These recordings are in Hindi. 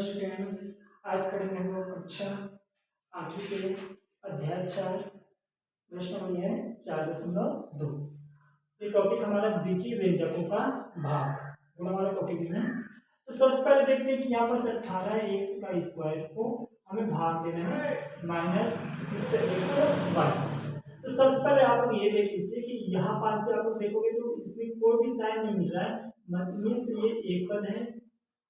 स्टूडेंट्स, आज पढ़ेंगे हम लोग कक्षा 8वीं के अध्याय 4 प्रश्न नंबर है 4.2। ये टॉपिक हमारा बीजीय व्यंजकों का भाग थोड़ा हमारा टॉपिक है। तो सबसे पहले देखते हैं कि यहाँ पर 18x का स्क्वायर को हमें भाग देना है -6x से। तो सबसे पहले आप लोग ये देख लीजिए कि यहाँ पास से आप लोग देखोगे तो इसमें कोई भी साइन नहीं मिल रहा है, मतलब से ये एक पद है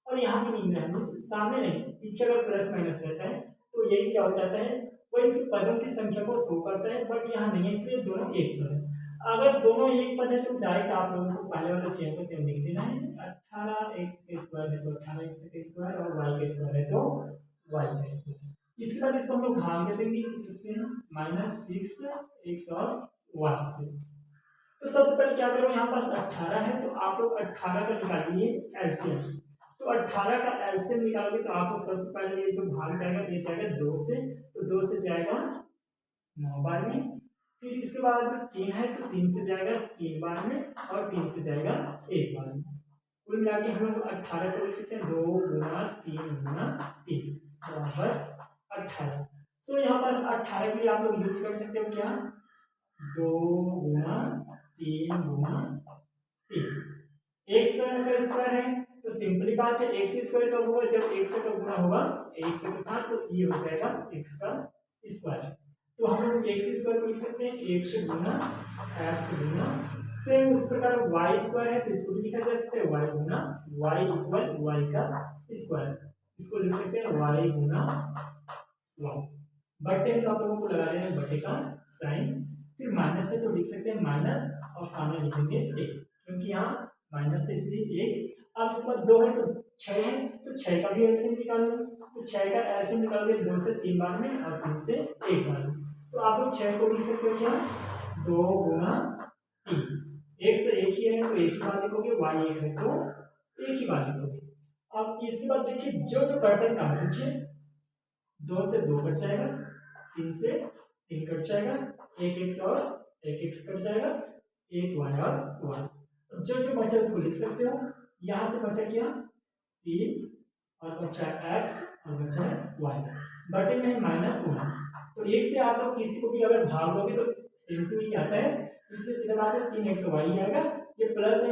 और यहाँ भी नहीं है, सामने नहीं, पीछे अगर प्लस माइनस रहता है तो यही क्या हो जाता है, वो इस पदों की संख्या को शो करता है, बट यहाँ नहीं है, इसलिए दोनों एक पद है। अगर दोनों एक पद है तो डायरेक्ट आप लोगों को पहले वाले चेयर को लिख देना है 18x के स्क्वायर है तो 18x के स्क्वायर और y के स्क्वायर है तो y का स्क्वायर। इसके बाद इसको हम लोग भाग देंगे इसमें -6x और y से। तो सबसे पहले क्या करो, यहाँ पास 18 है तो आप लोग 18 का निकालिए एलसीएम। तो 18 का एलसीएम निकालोगे तो आपको सबसे पहले ये जो भाग जाएगा ये जाएगा 2 से, तो 2 से जाएगा 9 बार में, फिर इसके बाद 3 है तो 3 से जाएगा 3 बार में और 3 से जाएगा 1 बार में। कुल मिला के हम लोग 18 को लिख सकते हैं 2 गुना 3 गुना 3 बराबर 18। सो यहाँ पास 18 के लिए आप लोग यूज कर सकते हो क्या, 2 गुना 3 गुना 3। x का स्क्वायर है तो सिंपली बात है x स्क्वायर कब होगा, जब x का गुना होगा x के साथ, तो ये हो जाएगा x का स्क्वायर। तो हम लोग x स्क्वायर को लिख सकते हैं x गुना x गुना, सेम उस प्रकार y स्क्वायर है तो इसको भी लिखा जा सकता है y गुना y इक्वल y का स्क्वायर, इसको लिख सकते हैं y गुना y। बटे तो आप लोगों को लगा लेना बटे का साइन, फिर माइनस है तो लिख सकते हैं माइनस और सामने लिखेंगे एक, क्योंकि यहाँ माइनस है इसलिए एक। अब इसके बाद 2 है तो 6 है तो 6 का भी एलसीएम निकाल लो, तो 6 का एलसीएम निकालोगे 2 से 3 बार में और 3 से 1 बार में। तो आप लोग 6 को लिख सकते हो क्या, 2 गुना 3, एक से एक ही है तो एक ही बार लिखोगे, y एक है तो एक ही बार लिखोगे। अब इसके बाद देखिए जो जो कटता है काट दीजिए, 2 से 2 कट जाएगा, 3 से 3 कट जाएगा, एक x और एक x कट जाएगा, एक y और y। जो जो बचा उसको लिख सकते हो, यहाँ से बचा क्या 3 और बचा x और बचा y, बटे में -1। तो एक से आप लोग किसी को भी अगर भाग दोगे तो सेम टू ही आता है, इससे सीधा बात है 3x y आएगा, ये प्लस है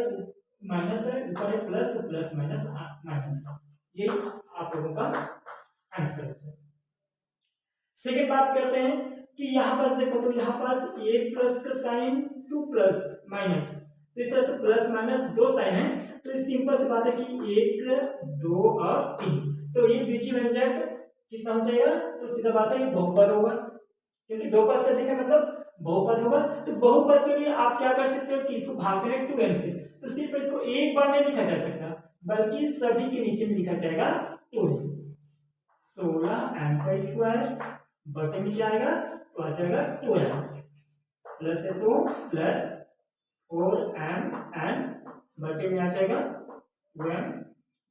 माइनस है, ऊपर है प्लस तो प्लस माइनस माइनस, ये आप लोगों का आंसर है। सेकेंड बात करते हैं कि यहाँ पास देखो तो यहाँ पास एक प्लस का साइन 2 प्लस माइनस, तो इस तरह से प्लस माइनस 2 साइन है, तो इस सिंपल सी बात है कि 1 2 और 3, तो ये बीजीय व्यंजक कितना हो जाएगा, तो सीधा बात है ये बहुपद होगा, क्योंकि 2 पद से अधिक है मतलब बहुपद होगा। तो बहुपद के लिए आप क्या कर सकते हो कि इसको भाग करें 2m से, तो सिर्फ इसको एक बार नहीं लिखा जा सकता बल्कि सभी के नीचे में लिखा जाएगा 2m, 16m का स्क्वायर बटे में क्या आएगा तो आ जाएगा 2m, प्लस है तो प्लस 4m n बटे में आ जाएगा 2m,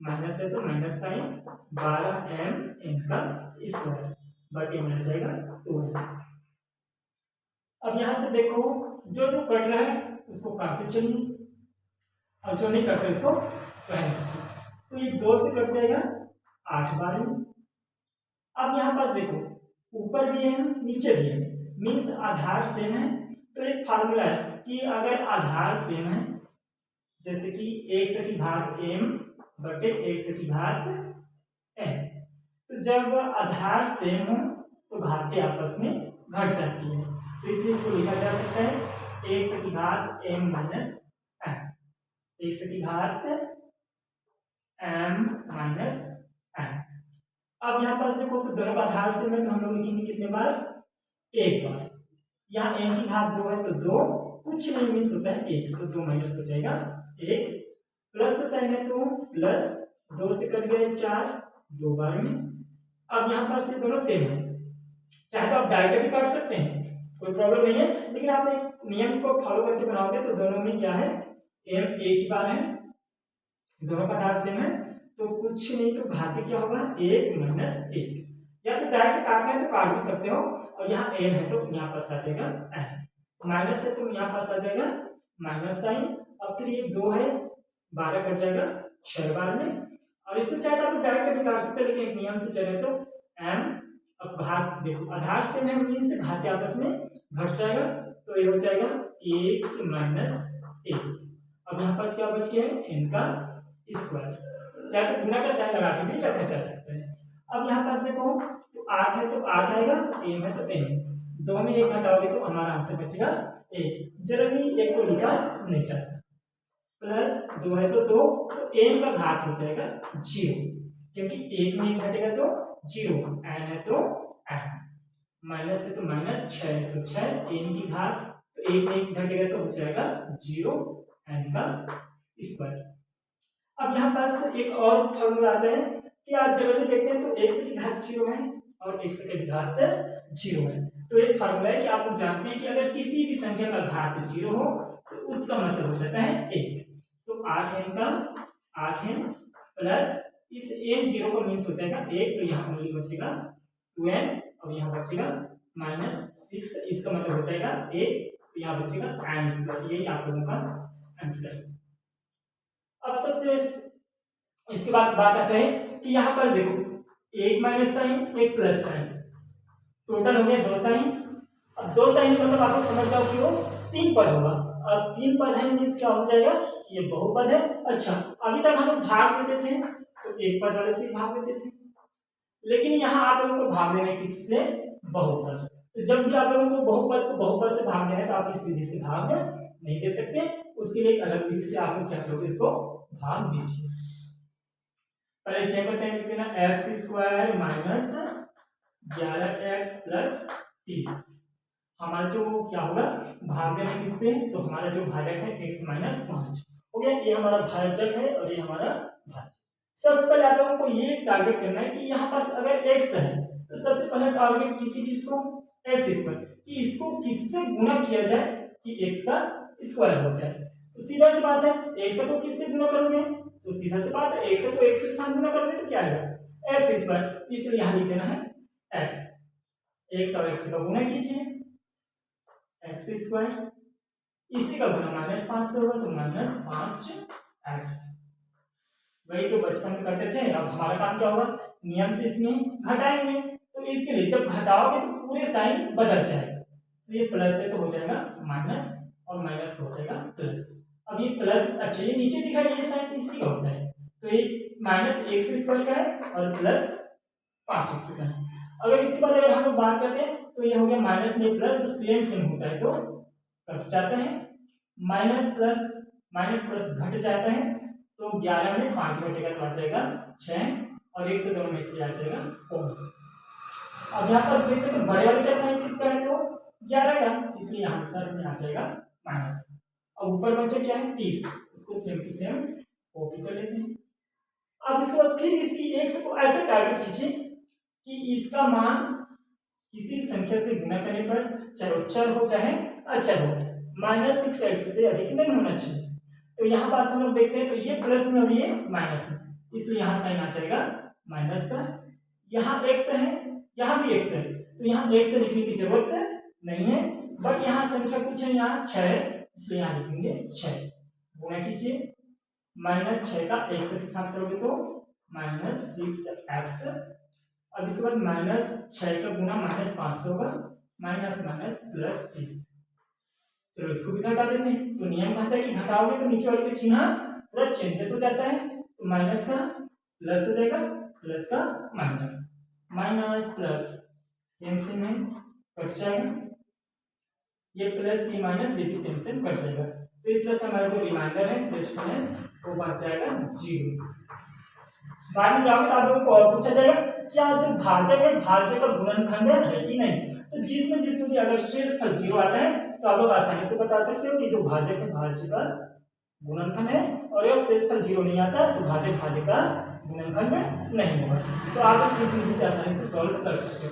माइनस है तो माइनस साइन 12m n का स्क्वायर बटे में आ जाएगा 2m। अब यहां से देखो जो जो कट रहा है उसको काटते चलिए और जो नहीं कट रहा इसको पहले दीजिए, तो ये 2 से कट जाएगा 8 बार में। अब यहाँ पास देखो ऊपर भी है नीचे भी है, मीन्स आधार सेम है, तो एक फार्मूला है कि अगर आधार सेम है, जैसे कि एक से की घात m बटे एक से की घात n, तो जब आधार सेम हो तो घातें आपस में घट जाती है, तो इसलिए इसको लिखा जा सकता है एक से की घात m माइनस n, एक से की घात m माइनस n। अब यहाँ पास देखो तो दोनों का आधार सेम है तो हम लोग लिखेंगे कितने बार, एक बार। यहाँ n की घात 2 है तो 2 कुछ नहीं मिस होता है 1, तो 2 माइनस हो जाएगा 1, प्लस का साइन है तो प्लस 2 से कट गया 4 2 बार में। अब यहाँ पास ये दोनों सेम है, चाहे तो आप डायरेक्ट भी काट सकते हैं कोई प्रॉब्लम नहीं है, लेकिन आप एक नियम को फॉलो करके बनाओगे तो दोनों में क्या है m एक ही बार है, दोनों का आधार सेम है तो कुछ नहीं, तो घाते क्या होगा 1 माइनस 1, या तो डायरेक्ट काटना है तो काट भी सकते हो, और यहाँ n है तो यहाँ पास आ जाएगा n, माइनस है तो यहाँ पास आ जाएगा माइनस साइन, और फिर ये 2 है 12 कट जाएगा 6 बार में, और इसको चाहे तो आप डायरेक्ट निकाल सकते हैं, लेकिन एक नियम से चले तो m, अब घात देखो आधार से में 19 से घात आपस में घट जाएगा, तो ये हो जाएगा 1 माइनस 1। अब यहाँ पास क्या बच गया है, n का स्क्वायर, चाहे तो गुना का साइन लगा के भी रखा जा सकता है। अब यहाँ पास देखो तो 8 है तो 8 आएगा, m है तो m, 2 में 1 घटाओगे तो हमारा आंसर बचेगा 1। जनरली 1 को लिखा नहीं जाता, प्लस 2 है तो 2, तो m का घात हो जाएगा 0, क्योंकि 1 में 1 घटेगा तो 0, n है तो n, माइनस है तो माइनस, 6 है तो 6, n की घात, तो 1 में 1 घटेगा तो हो जाएगा 0, n का स्क्वायर। अब यहाँ पास एक और फॉर्मूला आता है कि आप जब देखते हैं तो x की घात 0 है और x की घात 0 है, तो एक फॉर्मूला है कि आप जानते हैं कि अगर किसी भी संख्या का घात 0 हो तो उसका मतलब हो जाता है 1। तो 8n का 8n प्लस इस n 0 का मीन्स हो जाएगा 1, तो यहाँ ओनली बचेगा 2n और यहाँ बचेगा माइनस 6, इसका मतलब हो जाएगा 1, तो यहाँ बचेगा n स्क्वायर। यही आप लोगों का आंसर है। अब सबसे इसके बाद बात आता है कि यहाँ पर देखो एक माइनस साइन एक प्लस साइन, टोटल हो गया 2 साइन। अब 2 साइन मतलब आप लोग समझ जाओ कि वो 3 पद होगा। अब 3 पद है मीन्स क्या हो जाएगा, ये बहुपद है। अच्छा, अभी तक हम लोग भाग देते थे तो एक पद वाले से भाग देते थे, लेकिन यहाँ आप लोगों को भाग देना किससे, बहुपद। तो जब भी आप लोगों को बहुपद को बहुपद से भाग देना है तो आप इस सीधी से भाग नहीं दे सकते, उसके लिए एक अलग विधि से आप लोग क्या करोगे, इसको भाग दीजिए। पहले चेक लिख देना x square minus 11x plus 30, हमारा जो क्या होगा भाग देना किससे, तो हमारा जो भाजक है x माइनस 5 हो गया, ये हमारा भाजक है और ये हमारा भाजक। सबसे पहले आप लोगों को ये टारगेट करना है कि यहाँ पास अगर x है तो सबसे पहले टारगेट कीजिए किसको, x स्क्वायर, कि इसको किससे गुणा किया जाए कि x का स्क्वायर हो जाए। तो सीधा सी बात है x को किससे गुणा करोगे, तो सीधा सी बात है x को x के साथ गुणा करोगे तो क्या आएगा x स्क्वायर, इसलिए यहाँ लिख देना है x और x का गुणा कीजिए x स्क्वायर, इसी का गुणा माइनस 5 से होगा तो माइनस 5x, वही जो बचपन में करते थे। अब हमारा काम क्या होगा, नियम से इसमें घटाएंगे, तो इसके लिए जब घटाओगे तो पूरे साइन बदल जाएगा, तो ये प्लस है तो हो जाएगा माइनस और माइनस हो जाएगा प्लस। अब ये प्लस, अच्छा ये नीचे दिखा ये साइन इसी का होता है, तो ये माइनस x स्क्वायर का है और प्लस 5x का है। अगर इसके बाद अगर हम लोग बात करते हैं तो ये हो गया माइनस में प्लस, तो सेम होता है तो कट जाता है, माइनस प्लस घट जाता है, तो 11 में 5 घटेगा तो आ जाएगा 6 और 1 से दोनों में से आ जाएगा 4। अब यहाँ पर देखते हैं तो बड़े वाले का साइन किसका है, तो 11 का, इसलिए यहाँ आंसर में आ जाएगा माइनस। अब ऊपर बचे क्या है 30, इसको सेम टू सेम कॉपी कर लेते हैं। अब इसके बाद फिर इसी x को ऐसे टारगेट कीजिए कि इसका मान किसी संख्या से गुणा करने पर चाहे चर हो चाहे अचर हो, -6x से अधिक नहीं होना चाहिए। तो यहाँ पास हम लोग देखते हैं तो ये प्लस में और ये माइनस में, इसलिए यहाँ साइन आ जाएगा माइनस का। यहाँ x है, यहाँ भी x है, तो यहाँ x से लिखने की जरूरत नहीं है, बट यहाँ संख्या कुछ है, यहाँ 6 है, इसलिए यहाँ लिखेंगे 6। गुणा कीजिए, -6 का x के साथ करोगे तो -6x। अब इसके बाद -6 का गुना -5 से होगा, माइनस प्लस 30। चलो इसको भी घटा देते हैं, तो नियम कहता है कि घटाओगे तो नीचे वाले का चिन्ह पूरा चेंजेस हो जाता है, तो माइनस का प्लस हो जाएगा, प्लस का माइनस प्लस सेम है, कट जाएगा, ये प्लस ये माइनस ये भी सेम कट जाएगा, तो इस तरह से हमारा जो रिमाइंडर है शेष है वो बच जाएगा 0। बाद में जाओगे तो आप लोगों को और पूछा जाएगा क्या जो भाजक है भाज्य का गुणनखंड है कि नहीं, तो जिसमें भी अगर शेषफल 0 आता है तो आप लोग आसानी से बता सकते हो कि जो भाजक है भाज्य का गुणनखंड है, और यह शेषफल 0 नहीं आता तो भाजक का गुणनखंड नहीं होगा। तो आप लोग इस विधि से आसानी से सॉल्व कर सकते हो।